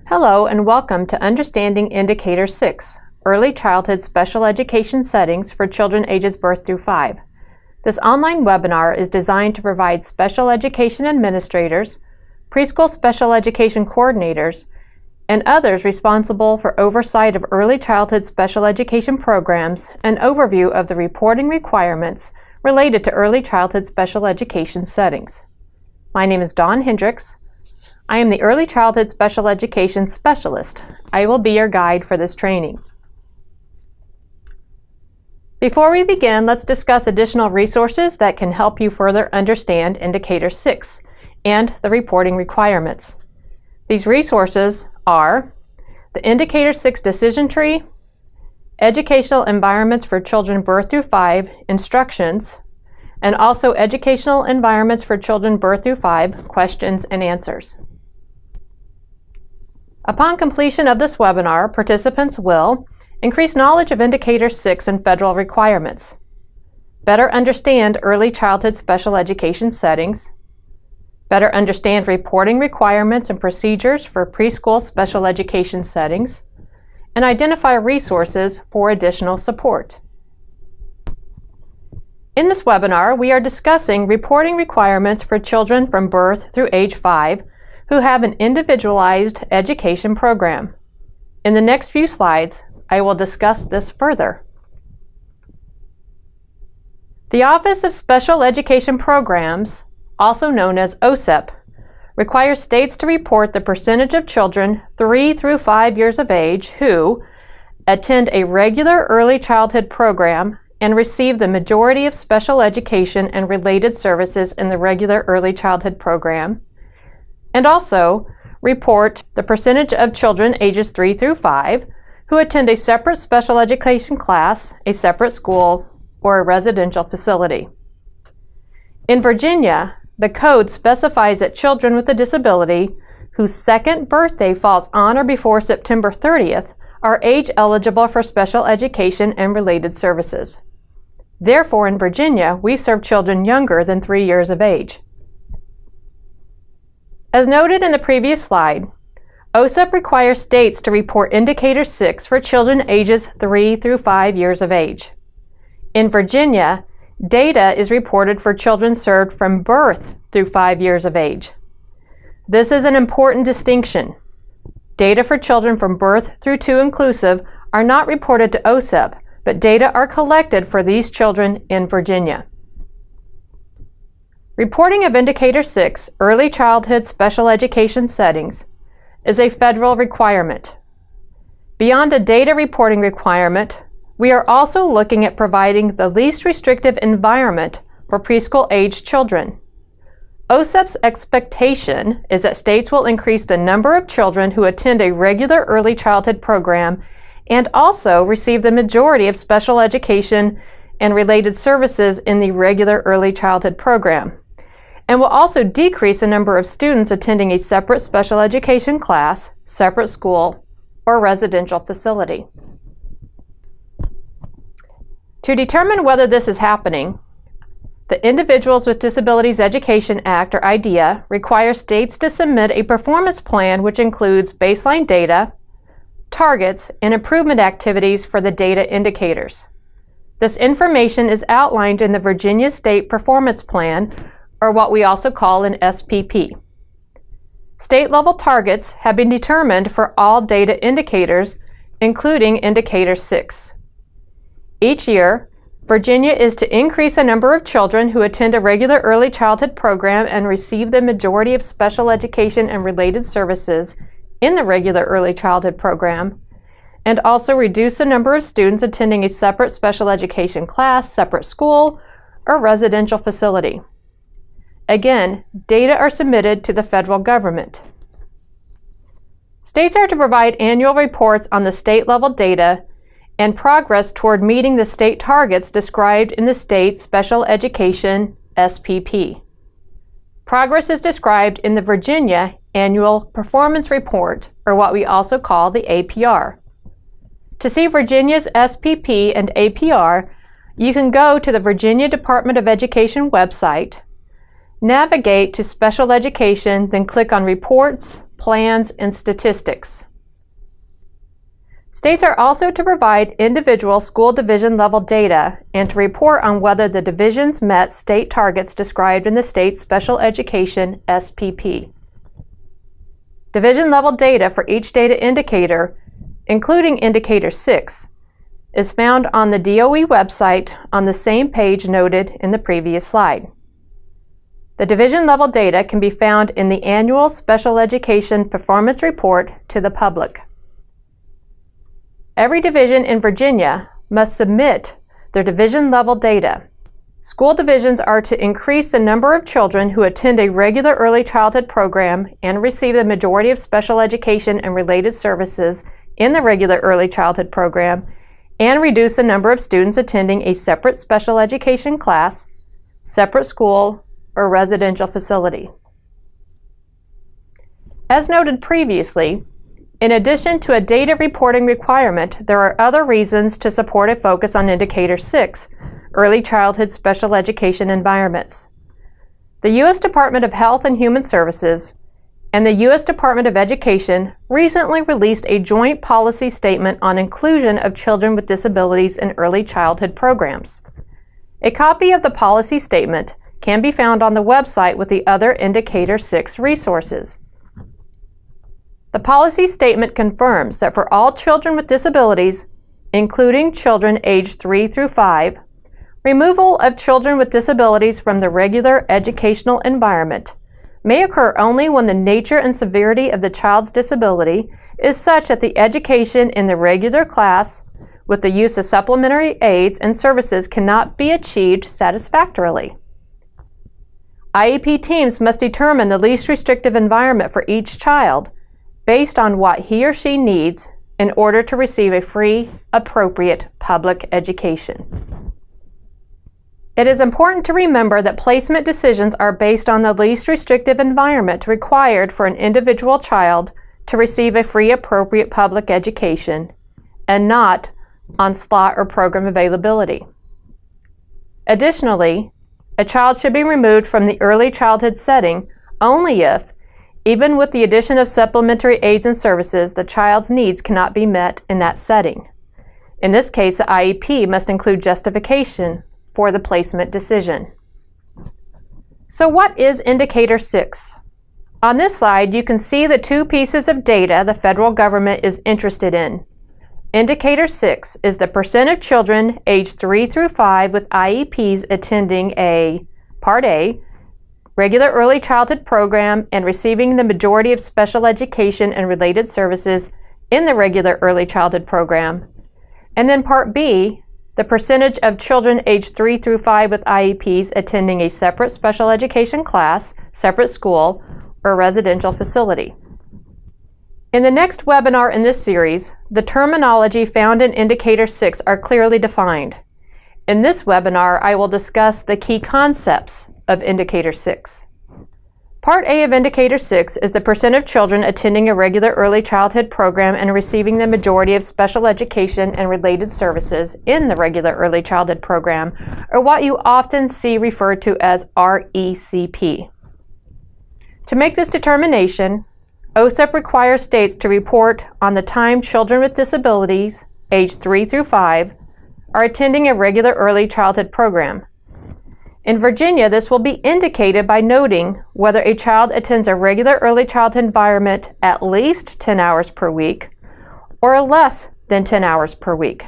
Hello and welcome to Understanding Indicator 6, Early Childhood Special Education Settings for Children ages birth through 5. This online webinar is designed to provide special education administrators, preschool special education coordinators, and others responsible for oversight of early childhood special education programs an overview of the reporting requirements related to early childhood special education settings. My name is Dawn Hendricks. I am the Early Childhood Special Education Specialist. I will be your guide for this training. Before we begin, let's discuss additional resources that can help you further understand Indicator 6 and the reporting requirements. These resources are the Indicator 6 Decision Tree, Educational Environments for Children birth through 5 Instructions, and also Educational Environments for Children birth through 5 Questions and Answers. Upon completion of this webinar, participants will increase knowledge of Indicator 6 and federal requirements, better understand early childhood special education settings, better understand reporting requirements and procedures for preschool special education settings, and identify resources for additional support. In this webinar, we are discussing reporting requirements for children from birth through age 5 who have an individualized education program. In the next few slides, I will discuss this further. The Office of Special Education Programs, also known as OSEP, requires states to report the percentage of children 3 through 5 years of age who attend a regular early childhood program and receive the majority of special education and related services in the regular early childhood program, and also report the percentage of children ages 3 through 5 who attend a separate special education class, a separate school, or a residential facility. In Virginia, the code specifies that children with a disability whose second birthday falls on or before September 30th are age eligible for special education and related services. Therefore, in Virginia, we serve children younger than 3 years of age. As noted in the previous slide, OSEP requires states to report Indicator 6 for children ages 3 through 5 years of age. In Virginia, data is reported for children served from birth through 5 years of age. This is an important distinction. Data for children from birth through 2 inclusive are not reported to OSEP, but data are collected for these children in Virginia. Reporting of Indicator 6, Early Childhood Special Education Settings, is a federal requirement. Beyond a data reporting requirement, we are also looking at providing the least restrictive environment for preschool-aged children. OSEP's expectation is that states will increase the number of children who attend a regular early childhood program and also receive the majority of special education and related services in the regular early childhood program, and will also decrease the number of students attending a separate special education class, separate school, or residential facility. To determine whether this is happening, the Individuals with Disabilities Education Act, or IDEA, requires states to submit a performance plan which includes baseline data, targets, and improvement activities for the data indicators. This information is outlined in the Virginia State Performance Plan, or what we also call an SPP. State-level targets have been determined for all data indicators, including Indicator 6. Each year, Virginia is to increase the number of children who attend a regular early childhood program and receive the majority of special education and related services in the regular early childhood program, and also reduce the number of students attending a separate special education class, separate school, or residential facility. Again, data are submitted to the federal government. States are to provide annual reports on the state-level data and progress toward meeting the state targets described in the State Special Education SPP. Progress is described in the Virginia Annual Performance Report, or what we also call the APR. To see Virginia's SPP and APR, you can go to the Virginia Department of Education website, navigate to Special Education, then click on Reports, plans, and statistics. States are also to provide individual school division level data and to report on whether the divisions met state targets described in the state's special education SPP. Division level data for each data indicator, including Indicator 6, is found on the DOE website on the same page noted in the previous slide. The division level data can be found in the annual Special Education Performance Report to the public. Every division in Virginia must submit their division level data. School divisions are to increase the number of children who attend a regular early childhood program and receive the majority of special education and related services in the regular early childhood program, and reduce the number of students attending a separate special education class, separate school, or residential facility. As noted previously, in addition to a data reporting requirement, there are other reasons to support a focus on Indicator 6, early childhood special education environments. The U.S. Department of Health and Human Services and the U.S. Department of Education recently released a joint policy statement on inclusion of children with disabilities in early childhood programs. A copy of the policy statement can be found on the website with the other Indicator 6 resources. The policy statement confirms that for all children with disabilities, including children aged 3 through 5, removal of children with disabilities from the regular educational environment may occur only when the nature and severity of the child's disability is such that the education in the regular class with the use of supplementary aids and services cannot be achieved satisfactorily. IEP teams must determine the least restrictive environment for each child based on what he or she needs in order to receive a free, appropriate public education. It is important to remember that placement decisions are based on the least restrictive environment required for an individual child to receive a free, appropriate public education, and not on slot or program availability. Additionally, a child should be removed from the early childhood setting only if, even with the addition of supplementary aids and services, the child's needs cannot be met in that setting. In this case, the IEP must include justification for the placement decision. So what is Indicator 6? On this slide, you can see the two pieces of data the federal government is interested in. Indicator 6 is the percent of children aged 3 through 5 with IEPs attending a Part A, regular early childhood program and receiving the majority of special education and related services in the regular early childhood program. And then Part B, the percentage of children aged 3 through 5 with IEPs attending a separate special education class, separate school, or residential facility. In the next webinar in this series, the terminology found in Indicator 6 are clearly defined. In this webinar, I will discuss the key concepts of Indicator 6. Part A of Indicator 6 is the percent of children attending a regular early childhood program and receiving the majority of special education and related services in the regular early childhood program, or what you often see referred to as RECP. To make this determination, OSEP requires states to report on the time children with disabilities, aged 3 through 5, are attending a regular early childhood program. In Virginia, this will be indicated by noting whether a child attends a regular early childhood environment at least 10 hours per week or less than 10 hours per week.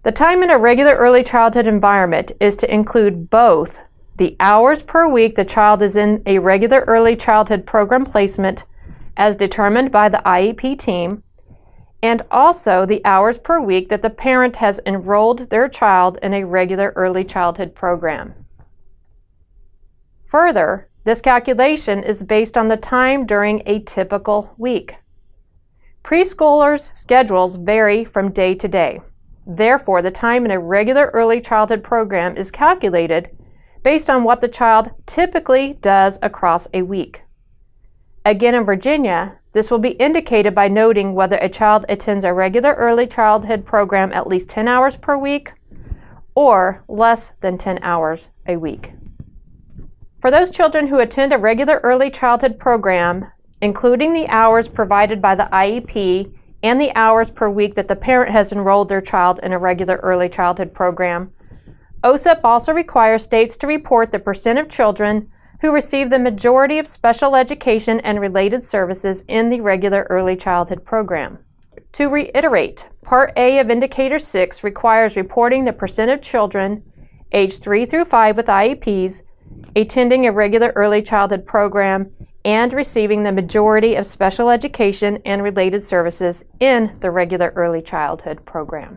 The time in a regular early childhood environment is to include both the hours per week the child is in a regular early childhood program placement as determined by the IEP team, and also the hours per week that the parent has enrolled their child in a regular early childhood program. Further, this calculation is based on the time during a typical week. Preschoolers' schedules vary from day to day. Therefore, the time in a regular early childhood program is calculated based on what the child typically does across a week. Again, in Virginia, this will be indicated by noting whether a child attends a regular early childhood program at least 10 hours per week or less than 10 hours a week. For those children who attend a regular early childhood program including the hours provided by the IEP and the hours per week that the parent has enrolled their child in a regular early childhood program. OSEP also requires states to report the percent of children who receive the majority of special education and related services in the regular early childhood program. To reiterate, Part A of Indicator 6 requires reporting the percent of children aged 3 through 5 with IEPs attending a regular early childhood program and receiving the majority of special education and related services in the regular early childhood program.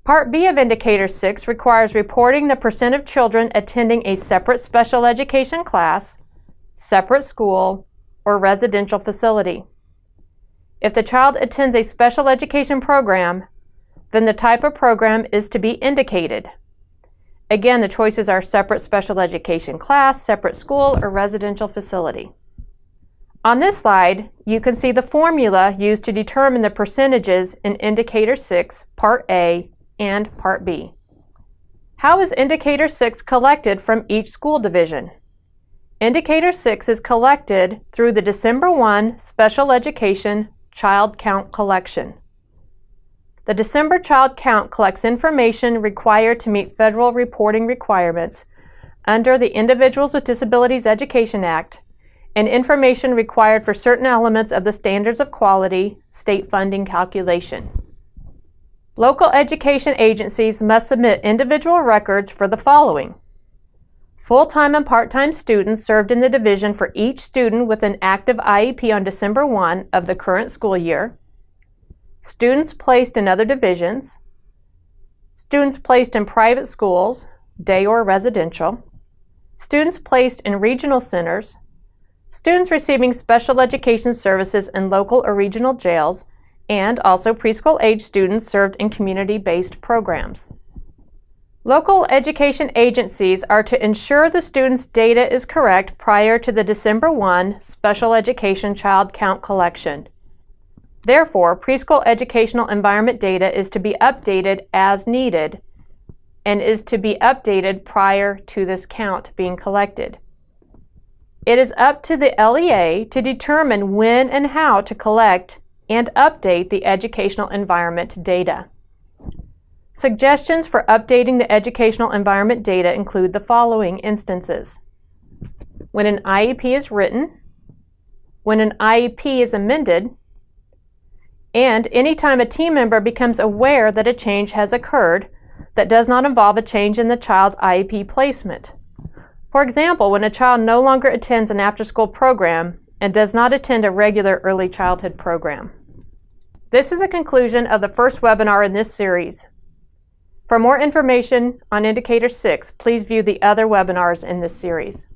Part B of Indicator 6 requires reporting the percent of children attending a separate special education class, separate school, or residential facility. If the child attends a special education program, then the type of program is to be indicated. Again, the choices are separate special education class, separate school, or residential facility. On this slide, you can see the formula used to determine the percentages in Indicator 6, Part A, and Part B. How is Indicator 6 collected from each school division? Indicator 6 is collected through the December 1 Special Education Child Count Collection. The December Child Count collects information required to meet federal reporting requirements under the Individuals with Disabilities Education Act and information required for certain elements of the Standards of Quality state funding calculation. Local education agencies must submit individual records for the following: full-time and part-time students served in the division for each student with an active IEP on December 1 of the current school year, students placed in other divisions, students placed in private schools, day or residential, students placed in regional centers, students receiving special education services in local or regional jails, and also preschool-age students served in community-based programs. Local education agencies are to ensure the students' data is correct prior to the December 1 Special Education Child Count collection. Therefore, preschool educational environment data is to be updated as needed and is to be updated prior to this count being collected. It is up to the LEA to determine when and how to collect and update the educational environment data. Suggestions for updating the educational environment data include the following instances: when an IEP is written, when an IEP is amended, and anytime a team member becomes aware that a change has occurred that does not involve a change in the child's IEP placement. For example, when a child no longer attends an after-school program and does not attend a regular early childhood program. This is a conclusion of the first webinar in this series. For more information on Indicator 6, please view the other webinars in this series.